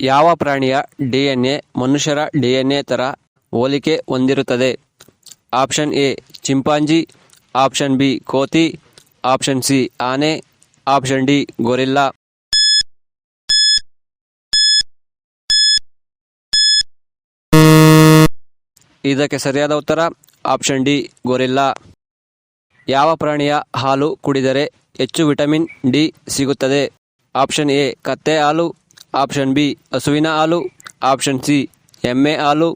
ಯಾವ ಪ್ರಾಣಿಯ ಡಿಎನ್ಎ ಮನುಷ್ಯರ ಡಿಎನ್ಎ ಥರ ಹೋಲಿಕೆ ಹೊಂದಿರುತ್ತದೆ? Option A chimpanzee, option B ಕೋತಿ, ಆಪ್ಷನ್ ಸಿ ಆನೆ, ಆಪ್ಷನ್ ಡಿ ಗೊರಿಲ್ಲಾ. ಇದಕ್ಕೆ ಸರಿಯಾದ ಉತ್ತರ ಆಪ್ಷನ್ ಡಿ ಗೊರಿಲ್ಲಾ. ಯಾವ ಪ್ರಾಣಿಯ ಹಾಲು ಕುಡಿದರೆ ಹೆಚ್ಚು ವಿಟಮಿನ್ ಡಿ ಸಿಗುತ್ತದೆ? ಆಪ್ಷನ್ ಎ ಕತ್ತೆ ಹಾಲು, ಆಪ್ಷನ್ ಬಿ ಹಸುವಿನ ಹಾಲು, ಆಪ್ಷನ್ ಸಿ ಎಮ್ಮೆ ಹಾಲು,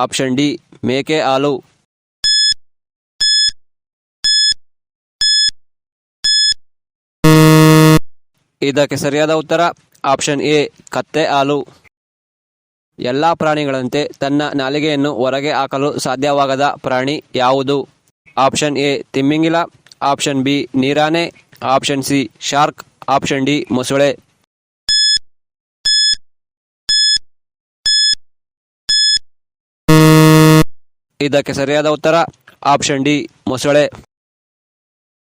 ಆಪ್ಷನ್ ಡಿ ಮೇಕೆ ಹಾಲು. ಇದಕ್ಕೆ ಸರಿಯಾದ ಉತ್ತರ ಆಪ್ಷನ್ ಎ ಕತ್ತೆ ಹಾಲು. ಎಲ್ಲ ಪ್ರಾಣಿಗಳಂತೆ ತನ್ನ ನಾಲಿಗೆಯನ್ನು ಹೊರಗೆ ಹಾಕಲು ಸಾಧ್ಯವಾಗದ ಪ್ರಾಣಿ ಯಾವುದು? ಆಪ್ಷನ್ ಎ ತಿಮ್ಮಿಂಗಿಲ, ಆಪ್ಷನ್ ಬಿ ನೀರಾನೆ, option C shark, option D ಮೊಸಳೆ. ಇದಕ್ಕೆ ಸರಿಯಾದ ಉತ್ತರ ಆಪ್ಷನ್ ಡಿ ಮೊಸಳೆ.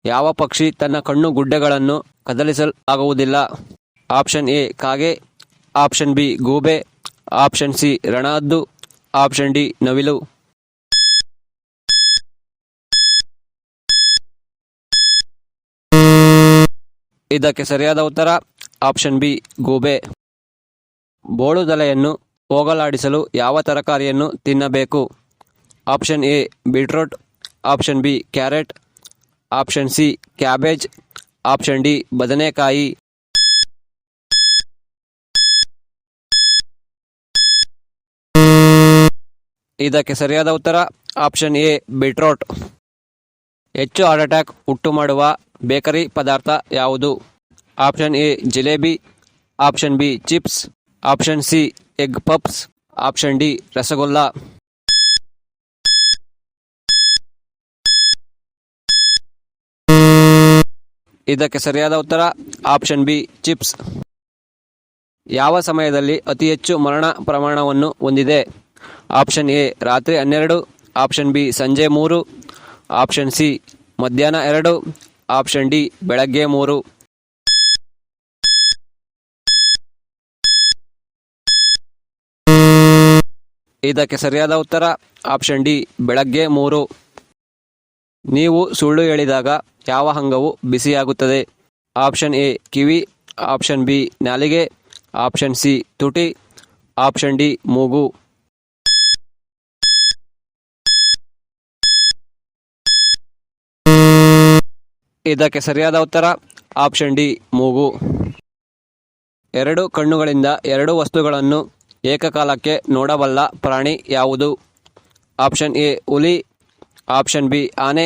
ಯಾವ ಪಕ್ಷಿ ತನ್ನ ಕಣ್ಣು ಗುಡ್ಡೆಗಳನ್ನು ಕದಲಿಸಲಾಗುವುದಿಲ್ಲ? ಆಪ್ಷನ್ ಎ ಕಾಗೆ, ಆಪ್ಷನ್ ಬಿ ಗೂಬೆ, ಆಪ್ಷನ್ ಸಿ ರಣಹದ್ದು, ಆಪ್ಷನ್ ಡಿ ನವಿಲು. ಇದಕ್ಕೆ ಸರಿಯಾದ ಉತ್ತರ ಆಪ್ಷನ್ ಬಿ ಗೂಬೆ. ಬೋಳುದಲೆಯನ್ನು ಹೋಗಲಾಡಿಸಲು ಯಾವ ತರಕಾರಿಯನ್ನು ತಿನ್ನಬೇಕು? Option A beetroot, option B carrot, option C cabbage, option D ಬದನೆಕಾಯಿ. ಇದಕ್ಕೆ ಸರಿಯಾದ ಉತ್ತರ ಆಪ್ಷನ್ ಎ ಬೀಟ್ರೂಟ್. ಹೆಚ್ಚು ಹಾರ್ಟ್ ಅಟ್ಯಾಕ್ ಉಂಟು ಮಾಡುವ ಬೇಕರಿ ಪದಾರ್ಥ ಯಾವುದು? Option A jalebi, option B chips, option C egg puffs, option D rasgulla. ಇದಕ್ಕೆ ಸರಿಯಾದ ಉತ್ತರ ಆಪ್ಷನ್ ಬಿ ಚಿಪ್ಸ್. ಯಾವ ಸಮಯದಲ್ಲಿ ಅತಿ ಹೆಚ್ಚು ಮರಣ ಪ್ರಮಾಣವನ್ನು ಹೊಂದಿದೆ? ಆಪ್ಷನ್ ಎ ರಾತ್ರಿ 12, ಆಪ್ಷನ್ ಬಿ ಸಂಜೆ 3, ಆಪ್ಷನ್ ಸಿ ಮಧ್ಯಾಹ್ನ 2, ಆಪ್ಷನ್ ಡಿ ಬೆಳಗ್ಗೆ 3. ಇದಕ್ಕೆ ಸರಿಯಾದ ಉತ್ತರ ಆಪ್ಷನ್ ಡಿ ಬೆಳಗ್ಗೆ 3. ನೀವು ಸುಳ್ಳು ಹೇಳಿದಾಗ ಯಾವ ಅಂಗವು ಬಿಸಿಯಾಗುತ್ತದೆ? ಆಪ್ಷನ್ ಎ ಕಿವಿ, ಆಪ್ಷನ್ ಬಿ ನಾಲಿಗೆ, ಆಪ್ಷನ್ ಸಿ ತುಟಿ, ಆಪ್ಷನ್ ಡಿ ಮೂಗು. ಇದಕ್ಕೆ ಸರಿಯಾದ ಉತ್ತರ ಆಪ್ಷನ್ ಡಿ ಮೂಗು. 2 ಕಣ್ಣುಗಳಿಂದ 2 ವಸ್ತುಗಳನ್ನು ಏಕಕಾಲಕ್ಕೆ ನೋಡಬಲ್ಲ ಪ್ರಾಣಿ ಯಾವುದು? ಆಪ್ಷನ್ ಎ ಹುಲಿ, ಆಪ್ಷನ್ ಬಿ ಆನೆ,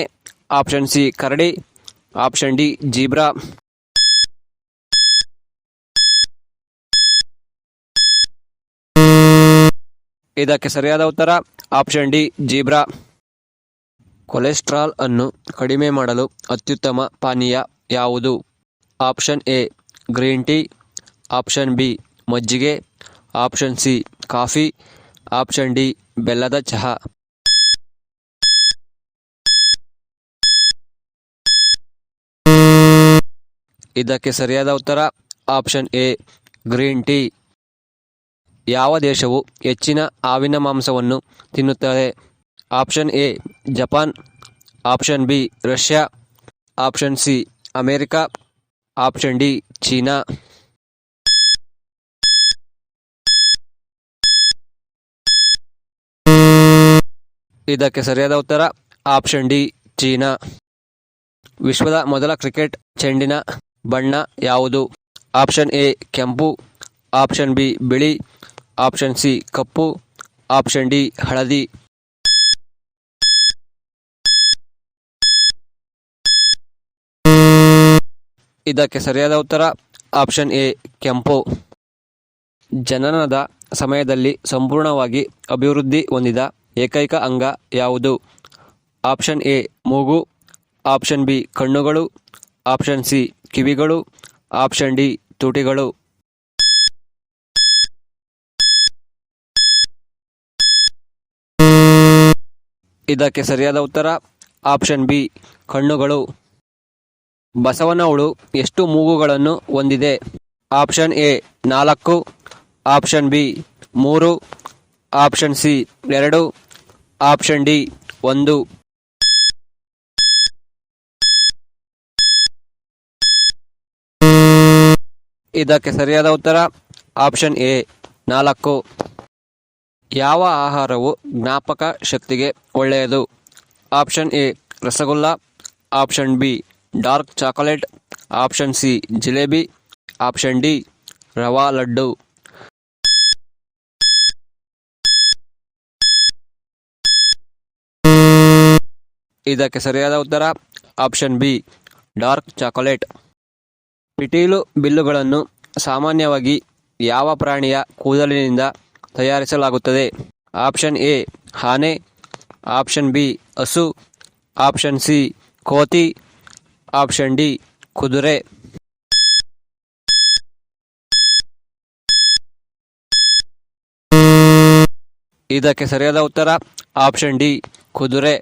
ಆಪ್ಷನ್ ಸಿ ಕರಡಿ, ಆಪ್ಷನ್ ಡಿ ಜೀಬ್ರಾ. ಇದಕ್ಕೆ ಸರಿಯಾದ ಉತ್ತರ ಆಪ್ಷನ್ ಡಿ ಜೀಬ್ರಾ. ಕೊಲೆಸ್ಟ್ರಾಲ್ ಅನ್ನು ಕಡಿಮೆ ಮಾಡಲು ಅತ್ಯುತ್ತಮ ಪಾನೀಯ ಯಾವುದು? Option A green tea, option B ಮಜ್ಜಿಗೆ, option C coffee, option D ಬೆಲ್ಲದ ಚಹಾ. ಇದಕ್ಕೆ ಸರಿಯಾದ ಉತ್ತರ ಆಪ್ಷನ್ ಎ ಗ್ರೀನ್ ಟೀ. ಯಾವ ದೇಶವು ಹೆಚ್ಚಿನ ಹಾವಿನ ಮಾಂಸವನ್ನು ತಿನ್ನುತ್ತದೆ? Option A Japan, option B Russia, option C America, option D China. ಇದಕ್ಕೆ ಸರಿಯಾದ ಉತ್ತರ ಆಪ್ಷನ್ ಡಿ ಚೀನಾ. ವಿಶ್ವದ ಮೊದಲ ಕ್ರಿಕೆಟ್ ಚೆಂಡಿನ ಬಣ್ಣ ಯಾವುದು? ಆಪ್ಷನ್ ಎ ಕೆಂಪು, ಆಪ್ಷನ್ ಬಿ ಬಿಳಿ, ಆಪ್ಷನ್ ಸಿ ಕಪ್ಪು, ಆಪ್ಷನ್ ಡಿ ಹಳದಿ. ಇದಕ್ಕೆ ಸರಿಯಾದ ಉತ್ತರ ಆಪ್ಷನ್ ಎ ಕೆಂಪು. ಜನನದ ಸಮಯದಲ್ಲಿ ಸಂಪೂರ್ಣವಾಗಿ ಅಭಿವೃದ್ಧಿ ಹೊಂದಿದ ಏಕೈಕ ಅಂಗ ಯಾವುದು? ಆಪ್ಷನ್ ಎ ಮೂಗು, ಆಪ್ಷನ್ ಬಿ ಕಣ್ಣುಗಳು, ಆಪ್ಷನ್ ಸಿ ಕಿವಿಗಳು, ಆಪ್ಷನ್ ಡಿ ತುಟಿಗಳು. ಇದಕ್ಕೆ ಸರಿಯಾದ ಉತ್ತರ ಆಪ್ಷನ್ ಬಿ ಕಣ್ಣುಗಳು. ಬಸವನ ಹುಳು ಎಷ್ಟು ಮೂಗುಗಳನ್ನು ಹೊಂದಿದೆ? Option A 4, option B 3, option C 2, option D 1. ಇದಕ್ಕೆ ಸರಿಯಾದ ಉತ್ತರ ಆಪ್ಷನ್ ಎ 4. ಯಾವ ಆಹಾರವು ಜ್ಞಾಪಕ ಶಕ್ತಿಗೆ ಒಳ್ಳೆಯದು? Option A rasgulla, option B dark chocolate, option C jalebi, option D rava laddu. ಇದಕ್ಕೆ ಸರಿಯಾದ ಉತ್ತರ ಆಪ್ಷನ್ ಬಿ ಡಾರ್ಕ್ ಚಾಕೊಲೇಟ್. ಪಿಟೀಲು ಬಿಲ್ಲುಗಳನ್ನು ಸಾಮಾನ್ಯವಾಗಿ ಯಾವ ಪ್ರಾಣಿಯ ಕೂದಲಿನಿಂದ ತಯಾರಿಸಲಾಗುತ್ತದೆ? ಆಪ್ಷನ್ ಎ ಆನೆ, ಆಪ್ಷನ್ ಬಿ ಹಸು, ಆಪ್ಷನ್ ಸಿ ಕೋತಿ, ಆಪ್ಷನ್ ಡಿ ಕುದುರೆ. ಇದಕ್ಕೆ ಸರಿಯಾದ ಉತ್ತರ ಆಪ್ಷನ್ ಡಿ ಕುದುರೆ.